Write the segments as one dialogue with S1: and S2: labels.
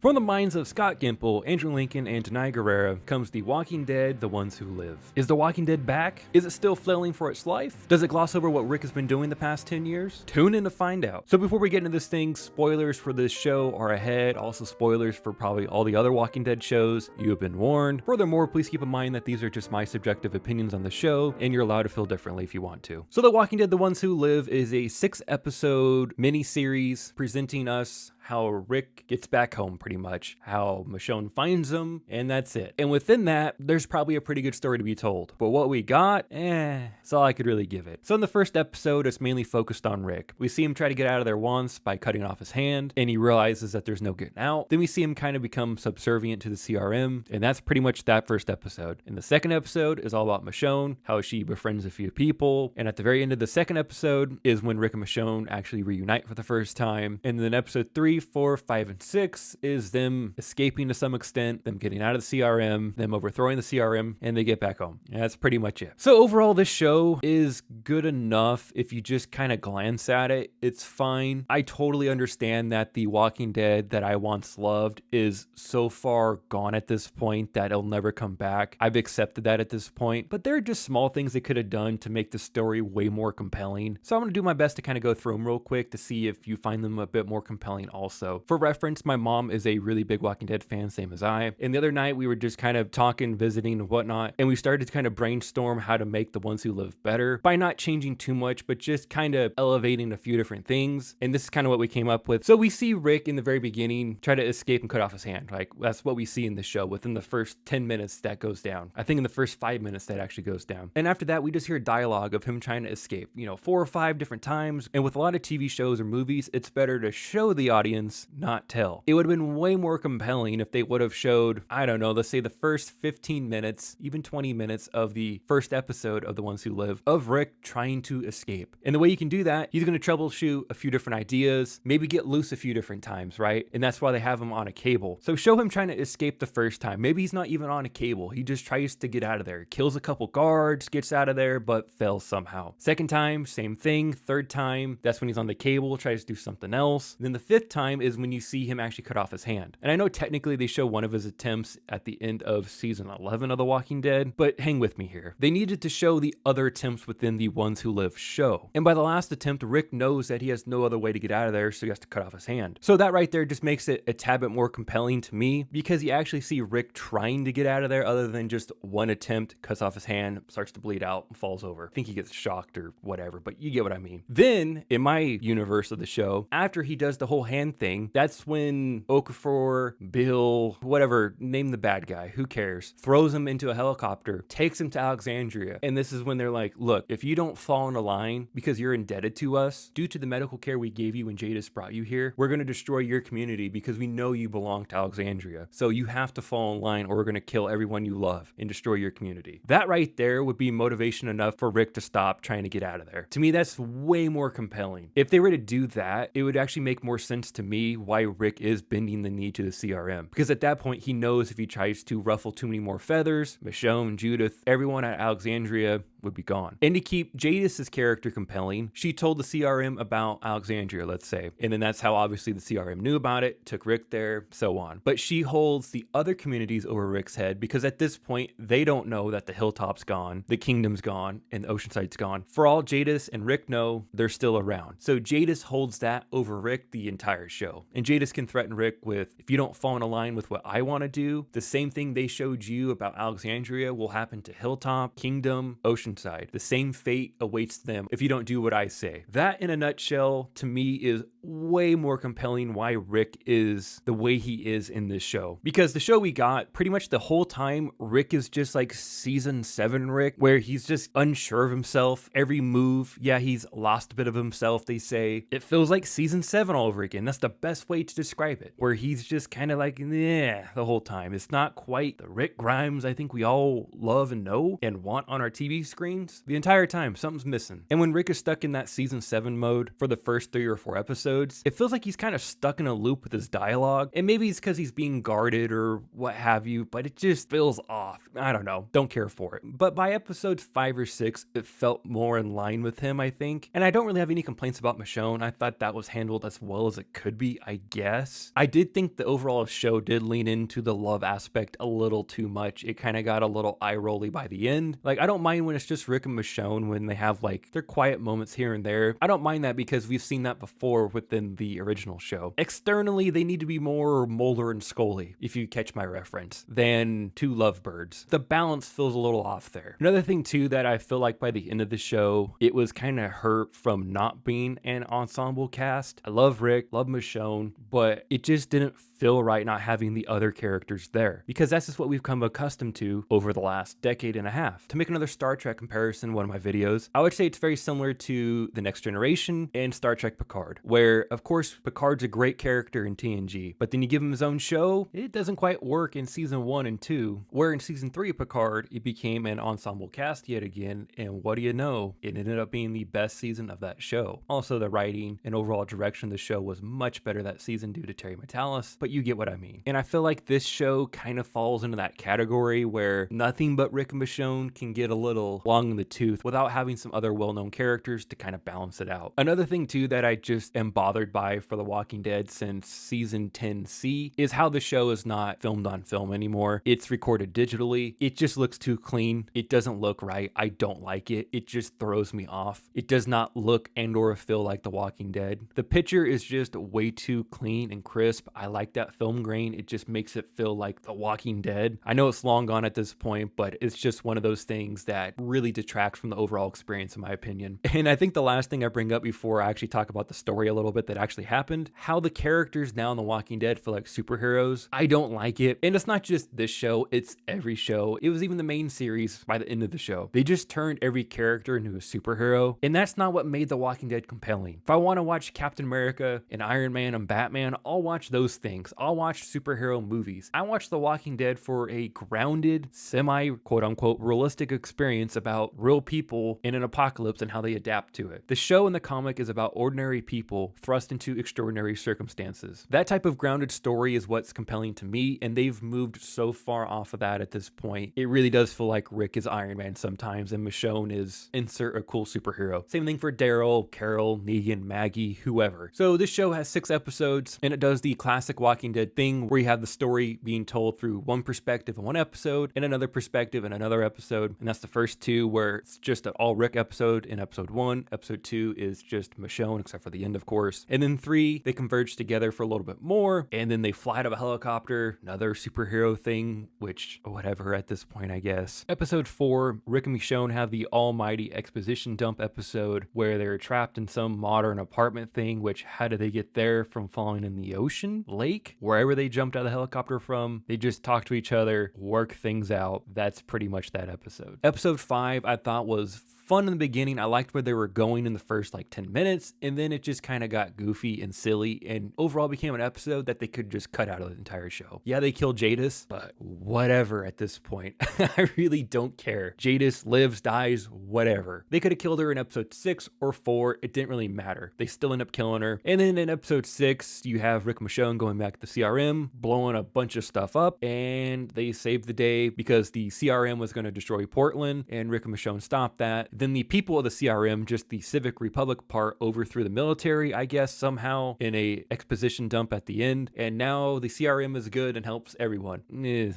S1: From the minds of Scott Gimple, Andrew Lincoln, and Denai Guerrera comes The Walking Dead, The Ones Who Live. Is The Walking Dead back? Is it still flailing for its life? Does it gloss over what Rick has been doing the past 10 years? Tune in to find out. So before we get into this thing, spoilers for this show are ahead, also spoilers for probably all the other Walking Dead shows. You have been warned. Furthermore, please keep in mind that these are just my subjective opinions on the show, and you're allowed to feel differently if you want to. So The Walking Dead, The Ones Who Live is a 6-episode mini-series presenting us how Rick gets back home, pretty much, how Michonne finds him, and that's it. And within that, there's probably a pretty good story to be told. But what we got, that's all I could really give it. So in the first episode, it's mainly focused on Rick. We see him try to get out of there once by cutting off his hand, and he realizes that there's no getting out. Then we see him kind of become subservient to the CRM, and that's pretty much that first episode. And the second episode is all about Michonne, how she befriends a few people, and at the very end of the second episode is when Rick and Michonne actually reunite for the first time. And then episode 3, 4, 5, and 6 is them escaping to some extent, them getting out of the CRM, them overthrowing the CRM, and they get back home. And that's pretty much it. So overall, this show is good enough if you just kind of glance at it. It's fine. I totally understand that The Walking Dead that I once loved is so far gone at this point that it'll never come back. I've accepted that at this point, but there are just small things they could have done to make the story way more compelling. So I'm going to do my best to kind of go through them real quick to see if you find them a bit more compelling also. For reference, my mom is a really big Walking Dead fan, same as I. And the other night we were just kind of talking, visiting and whatnot, and we started to kind of brainstorm how to make The Ones Who Live better by not changing too much, but just kind of elevating a few different things. And this is kind of what we came up with. So we see Rick in the very beginning try to escape and cut off his hand. Like, that's what we see in the show within the first 10 minutes that goes down. I think in the first 5 minutes that actually goes down. And after that, we just hear dialogue of him trying to escape, 4 or 5 different times. And with a lot of TV shows or movies, it's better to show the audience, not tell. It would have been way more compelling if they would have showed, I don't know, let's say the first 15 minutes, even 20 minutes of the first episode of The Ones Who Live of Rick trying to escape. And the way you can do that, he's going to troubleshoot a few different ideas, maybe get loose a few different times, right? And that's why they have him on a cable. So show him trying to escape the first time. Maybe he's not even on a cable. He just tries to get out of there. Kills a couple guards, gets out of there, but fails somehow. Second time, same thing. Third time, that's when he's on the cable, tries to do something else. And then the fifth time is when you see him actually cut off his hand. And I know technically they show one of his attempts at the end of season 11 of The Walking Dead, but hang with me here. They needed to show the other attempts within The Ones Who Live show. And by the last attempt, Rick knows that he has no other way to get out of there, so he has to cut off his hand. So that right there just makes it a tad bit more compelling to me, because you actually see Rick trying to get out of there other than just one attempt, cuts off his hand, starts to bleed out, falls over. I think he gets shocked or whatever, but you get what I mean. Then, in my universe of the show, after he does the whole hand thing, that's when Okafor, Bill, whatever, name the bad guy, who cares, throws him into a helicopter, takes him to Alexandria. And this is when they're like, look, if you don't fall in a line because you're indebted to us, due to the medical care we gave you when Jadis brought you here, we're going to destroy your community because we know you belong to Alexandria. So you have to fall in line or we're going to kill everyone you love and destroy your community. That right there would be motivation enough for Rick to stop trying to get out of there. To me, that's way more compelling. If they were to do that, it would actually make more sense to me why Rick is bending the knee to the CRM. Because at that point, he knows if he tries to ruffle too many more feathers, Michonne, Judith, everyone at Alexandria would be gone. And to keep Jadis's character compelling, she told the CRM about Alexandria, let's say. And then that's how obviously the CRM knew about it, took Rick there, so on. But she holds the other communities over Rick's head because at this point, they don't know that the Hilltop's gone, the Kingdom's gone, and the Oceanside's gone. For all Jadis and Rick know, they're still around. So Jadis holds that over Rick the entire show. And Jadis can threaten Rick with, if you don't fall in line with what I want to do, the same thing they showed you about Alexandria will happen to Hilltop, Kingdom, Oceanside. The same fate awaits them if you don't do what I say. That, in a nutshell, to me is way more compelling why Rick is the way he is in this show. Because the show we got, pretty much the whole time, Rick is just like season 7 Rick, where he's just unsure of himself. Every move, yeah, he's lost a bit of himself, they say. It feels like season 7 all over again. That's the best way to describe it. Where he's just kind of like, yeah, the whole time. It's not quite the Rick Grimes I think we all love and know and want on our TV screen. screens, the entire time something's missing. And when Rick is stuck in that season 7 mode for the first 3 or 4 episodes, it feels like he's kind of stuck in a loop with his dialogue. And maybe it's because he's being guarded or what have you, but it just feels off. I don't know. Don't care for it. But by episodes 5 or 6, it felt more in line with him, I think. And I don't really have any complaints about Michonne. I thought that was handled as well as it could be, I guess. I did think the overall show did lean into the love aspect a little too much. It kind of got a little eye-rolly by the end. Like, I don't mind when it's just Rick and Michonne when they have like their quiet moments here and there. I don't mind that because we've seen that before within the original show. Externally, they need to be more Mulder and Scully, if you catch my reference, than two lovebirds. The balance feels a little off there. Another thing too that I feel like by the end of the show, it was kind of hurt from not being an ensemble cast. I love Rick, love Michonne, but it just didn't feel right not having the other characters there, because that's just what we've come accustomed to over the last decade and a half. To make another Star Trek comparison in one of my videos, I would say it's very similar to The Next Generation and Star Trek Picard, where of course Picard's a great character in TNG, but then you give him his own show, it doesn't quite work in season 1 and 2, where in season 3 of Picard, it became an ensemble cast yet again, and what do you know, it ended up being the best season of that show. Also, the writing and overall direction of the show was much better that season due to Terry Matalas, but you get what I mean. And I feel like this show kind of falls into that category where nothing but Rick and Michonne can get a little long in the tooth without having some other well-known characters to kind of balance it out. Another thing too that I just am bothered by for The Walking Dead since season 10C is how the show is not filmed on film anymore. It's recorded digitally. It just looks too clean. It doesn't look right. I don't like it. It just throws me off. It does not look and or feel like The Walking Dead. The picture is just way too clean and crisp. I like that film grain. It just makes it feel like The Walking Dead. I know it's long gone at this point, but it's just one of those things that really detracts from the overall experience in my opinion. And I think the last thing I bring up before I actually talk about the story a little bit that actually happened, how the characters now in The Walking Dead feel like superheroes. I don't like it. And it's not just this show, it's every show. It was even the main series by the end of the show. They just turned every character into a superhero, and that's not what made The Walking Dead compelling. If I want to watch Captain America and Iron Man and Batman, I'll watch those things. I'll watch superhero movies. I watch The Walking Dead for a grounded, semi quote-unquote realistic experience about real people in an apocalypse and how they adapt to it. The show and the comic is about ordinary people thrust into extraordinary circumstances. That type of grounded story is what's compelling to me, and they've moved so far off of that at this point. It really does feel like Rick is Iron Man sometimes and Michonne is insert a cool superhero. Same thing for Daryl, Carol, Negan, Maggie, whoever. So this show has 6 episodes, and it does the classic Walking Dead thing where you have the story being told through one perspective in one episode and another perspective in another episode. And that's the first 2 where it's just an all Rick episode in episode 1. Episode 2 is just Michonne, except for the end, of course. And then 3, they converge together for a little bit more, and then they fly out of a helicopter, another superhero thing, which whatever at this point, I guess. Episode 4, Rick and Michonne have the almighty exposition dump episode where they're trapped in some modern apartment thing, which how did they get there from falling in the ocean, lake, wherever they jumped out of the helicopter from? They just talk to each other, work things out. That's pretty much that episode. Episode 5 I thought was fun in the beginning. I liked where they were going in the first like 10 minutes, and then it just kind of got goofy and silly, and overall became an episode that they could just cut out of the entire show. Yeah, they killed Jadis, but whatever at this point. I really don't care. Jadis lives, dies, whatever. They could have killed her in episode 6 or 4. It didn't really matter. They still end up killing her. And then in episode 6, you have Rick and Michonne going back to the CRM, blowing a bunch of stuff up, and they saved the day because the CRM was going to destroy Portland, and Rick and Michonne stopped that. Then the people of the CRM, just the Civic Republic part, overthrew the military, I guess, somehow in a exposition dump at the end. And now the CRM is good and helps everyone.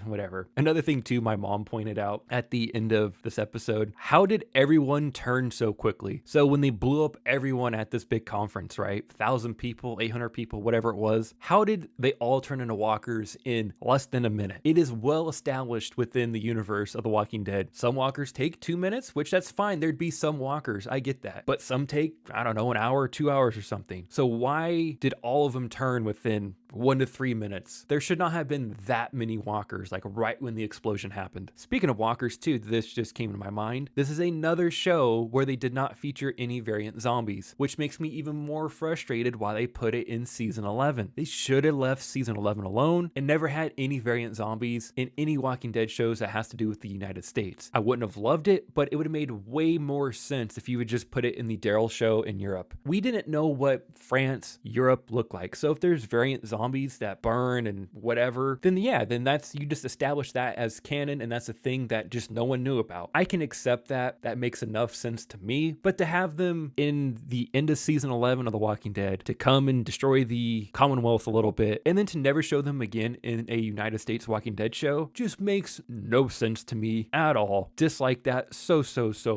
S1: Whatever. Another thing too, my mom pointed out at the end of this episode, how did everyone turn so quickly? So when they blew up everyone at this big conference, right? 1,000 people, 800 people, whatever it was, how did they all turn into walkers in less than a minute? It is well established within the universe of The Walking Dead. Some walkers take 2 minutes, which that's fine. There'd be some walkers, I get that, but some take, I don't know, an hour or 2 hours or something. So why did all of them turn within 1 to 3 minutes. There should not have been that many walkers, like right when the explosion happened. Speaking of walkers too, this just came to my mind. This is another show where they did not feature any variant zombies, which makes me even more frustrated why they put it in season 11. They should have left season 11 alone and never had any variant zombies in any Walking Dead shows that has to do with the United States. I wouldn't have loved it, but it would have made way more sense if you would just put it in the Daryl show in Europe. We didn't know what France, Europe looked like. So if there's variant zombies that burn and whatever, then yeah, then that's, you just establish that as canon, and that's a thing that just no one knew about. I can accept that. That makes enough sense to me. But to have them in the end of season 11 of The Walking Dead to come and destroy the Commonwealth a little bit, and then to never show them again in a United States Walking Dead show just makes no sense to me at all. Dislike that so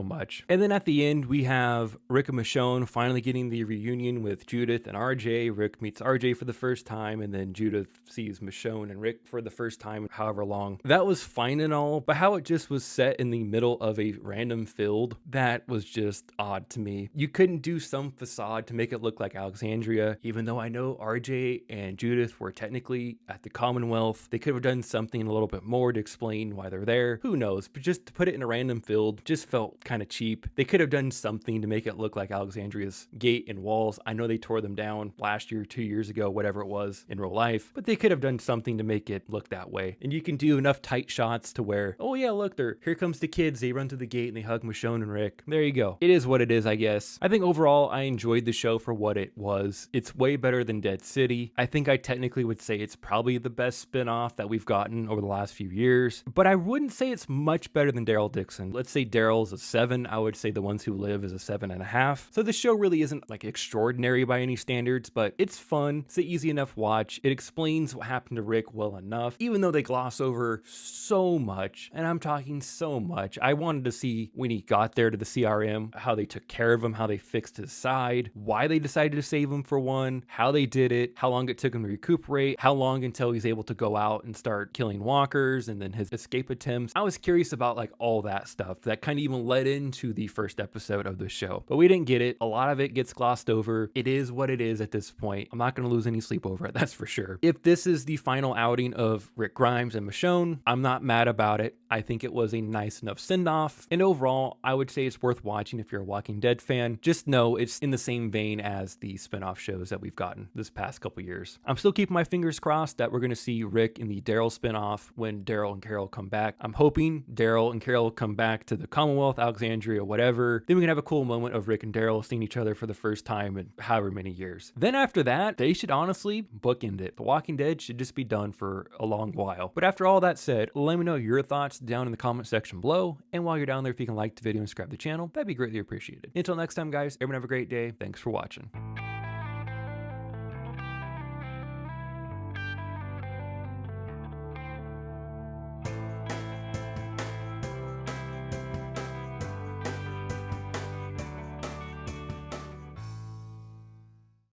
S1: much. And then at the end, we have Rick and Michonne finally getting the reunion with Judith and RJ. Rick meets RJ for the first time, and then Judith sees Michonne and Rick for the first time, however long. That was fine and all, but how it just was set in the middle of a random field, that was just odd to me. You couldn't do some facade to make it look like Alexandria, even though I know RJ and Judith were technically at the Commonwealth. They could have done something a little bit more to explain why they're there. Who knows? But just to put it in a random field just felt kind of cheap. They could have done something to make it look like Alexandria's gate and walls. I know they tore them down last year, 2 years ago, whatever it was in real life, but they could have done something to make it look that way. And you can do enough tight shots to where, oh yeah, look, here comes the kids. They run to the gate and they hug Michonne and Rick. There you go. It is what it is, I guess. I think overall, I enjoyed the show for what it was. It's way better than Dead City. I think I technically would say it's probably the best spin-off that we've gotten over the last few years, but I wouldn't say it's much better than Daryl Dixon. Let's say Daryl's a 7. I would say The Ones Who Live is a 7.5. So the show really isn't like extraordinary by any standards, but it's fun. It's an easy enough watch. It explains what happened to Rick well enough, even though they gloss over so much, and I'm talking so much. I wanted to see when he got there to the CRM, how they took care of him, how they fixed his side, why they decided to save him for one, how they did it, how long it took him to recuperate, how long until he's able to go out and start killing walkers, and then his escape attempts. I was curious about like all that stuff that kind of even led into the first episode of the show, but we didn't get it. A lot of it gets glossed over. It is what it is at this point. I'm not going to lose any sleep over it, that's for sure. If this is the final outing of Rick Grimes and Michonne, I'm not mad about it. I think it was a nice enough send-off, and overall, I would say it's worth watching if you're a Walking Dead fan. Just know it's in the same vein as the spin-off shows that we've gotten this past couple years. I'm still keeping my fingers crossed that we're going to see Rick in the Daryl spin-off when Daryl and Carol come back. I'm hoping Daryl and Carol come back to the Commonwealth, Alexandria, whatever. Then we can have a cool moment of Rick and Daryl seeing each other for the first time in however many years. Then after that, they should honestly bookend it. The Walking Dead should just be done for a long while. But after all that said, let me know your thoughts down in the comment section below. And while you're down there, if you can like the video and subscribe to the channel, that'd be greatly appreciated. Until next time, guys, everyone have a great day. Thanks for watching.